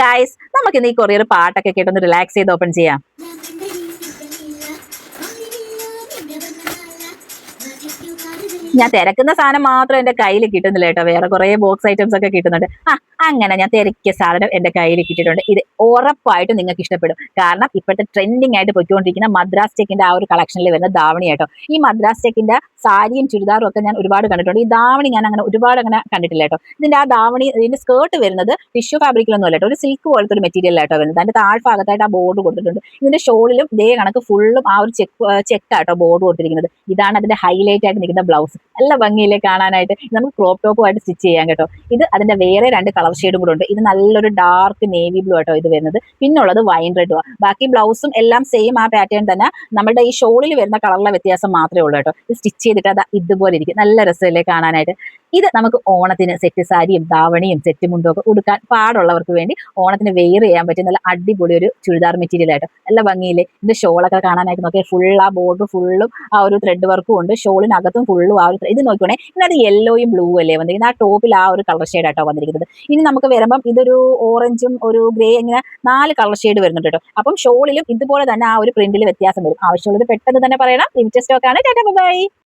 Guys, നമുക്ക് ഇന്ന് ഈ കൊറിയർ പാട്ടൊക്കെ കേട്ടൊന്ന് റിലാക്സ് ചെയ്ത് ഓപ്പൺ ചെയ്യാം. ഞാൻ തിരക്കുന്ന സാധനം മാത്രം എന്റെ കയ്യിൽ കിട്ടുന്നില്ല കേട്ടോ, വേറെ കുറെ ബോക്സ് ഐറ്റംസ് ഒക്കെ കിട്ടുന്നുണ്ട്. അങ്ങനെ ഞാൻ തിരക്കിയ സാധനം എന്റെ കയ്യിൽ കിട്ടിയിട്ടുണ്ട്. ഇത് ഉറപ്പായിട്ടും നിങ്ങൾക്ക് ഇഷ്ടപ്പെടും. കാരണം ഇപ്പോഴത്തെ ട്രെൻഡിങ് ആയിട്ട് പൊയ്ക്കൊണ്ടിരിക്കുന്ന മദ്രാസ് ചെക്കിന്റെ ആ ഒരു കളക്ഷനിൽ വരുന്ന ധാവണി കേട്ടോ. ഈ മദ്രാസ് ചെക്കിന്റെ സാരിയും ചുരിദാറും ഒക്കെ ഞാൻ ഒരുപാട് കണ്ടിട്ടുണ്ട്. ഈ ധാവണി ഞാൻ അങ്ങനെ ഒരുപാട് അങ്ങനെ കണ്ടിട്ടില്ല കേട്ടോ. ഇതിന്റെ ആ ധാവണി, ഇതിന്റെ സ്കേർട്ട് വരുന്നത് ടിഷ്യൂ ഫാബ്രിക്കിലൊന്നും അല്ല കേട്ടോ, ഒരു സിൽക്ക് പോലത്തെ ഒരു മെറ്റീരിയൽ ആയിട്ടോ വരുന്നത്. അതിന്റെ താഴ്ഭാഗത്തായിട്ട് ആ ബോർഡ് കൊടുത്തിട്ടുണ്ട്. ഇതിന്റെ ഷോളിലും ഇതേ കണക്ക് ഫുള്ളും ആ ഒരു ചെക്കാട്ടോ ബോർഡ് കൊടുത്തിരിക്കുന്നത്. ഇതാണ് അതിന്റെ ഹൈലൈറ്റ് ആയിട്ട് നിൽക്കുന്ന ബ്ലൗസ്. നല്ല ഭംഗിയില്ലേ കാണാനായിട്ട്. നമുക്ക് ക്രോപ്പ് ടോപ്പുമായിട്ട് സ്റ്റിച്ച് ചെയ്യാം കേട്ടോ. ഇത് അതിന്റെ വേറെ 2 കളർ ഷെയ്ഡും കൂടെ ഉണ്ട്. ഇത് നല്ലൊരു ഡാർക്ക് നേവി ബ്ലൂ ആട്ടോ ഇത് വരുന്നത്. പിന്നുള്ളത് വൈൻ റെഡും. ബാക്കി ബ്ലൗസും എല്ലാം സെയിം ആ പാറ്റേൺ തന്നെ. നമ്മുടെ ഈ ഷോളിൽ വരുന്ന കളറിലെ വ്യത്യാസം മാത്രമേ ഉള്ളൂ കേട്ടോ. ഇത് സ്റ്റിച്ച് ചെയ്തിട്ട് അത് ഇതുപോലെ ഇരിക്കും. നല്ല രസമല്ലേ കാണാനായിട്ട്. ഇത് നമുക്ക് ഓണത്തിന് സെറ്റ് സാരിയും ധാവണിയും സെറ്റ് മുണ്ടും ഒക്കെ ഉടുക്കാൻ പാടുള്ളവർക്ക് വേണ്ടി ഓണത്തിന് വെയർ ചെയ്യാൻ പറ്റിയ നല്ല അടിപൊളി ഒരു ചുരിദാർ മെറ്റീരിയൽ ആയിട്ട് നല്ല ഭംഗിയില്ലേ. ഇതിന്റെ ഷോളൊക്കെ കാണാനായിട്ട് നോക്കിയാൽ ഫുൾ ആ ബോർഡർ ഫുള്ളും ആ ഒരു ത്രെഡ് വർക്കും ഉണ്ട്. ഷോളിനകത്തും ഫുള്ളും ആ ഒരു ഇത് നോക്കിക്കോണേ. ഇതിനകത്ത് യെല്ലോയും ബ്ലൂ അല്ലേ വന്നിരിക്കുന്നത്. ആ ടോപ്പിൽ ആ ഒരു കളർ ഷെയ്ഡ് ആയിട്ടോ വന്നിരിക്കുന്നത്. ഇനി നമുക്ക് വരുമ്പം ഇതൊരു ഓറഞ്ചും ഒരു ഗ്രേ ഇങ്ങനെ 4 കളർ ഷെയ്ഡ് വരുന്നുണ്ട് കേട്ടോ. അപ്പം ഷോളിലും ഇതുപോലെ തന്നെ ആ ഒരു പ്രിന്റിൽ വ്യത്യാസം വരും. ആവശ്യമുള്ളത് പെട്ടെന്ന് തന്നെ പറയണം. ലിമിറ്റഡ് സ്റ്റോക്ക് ആണ്. Tata bye.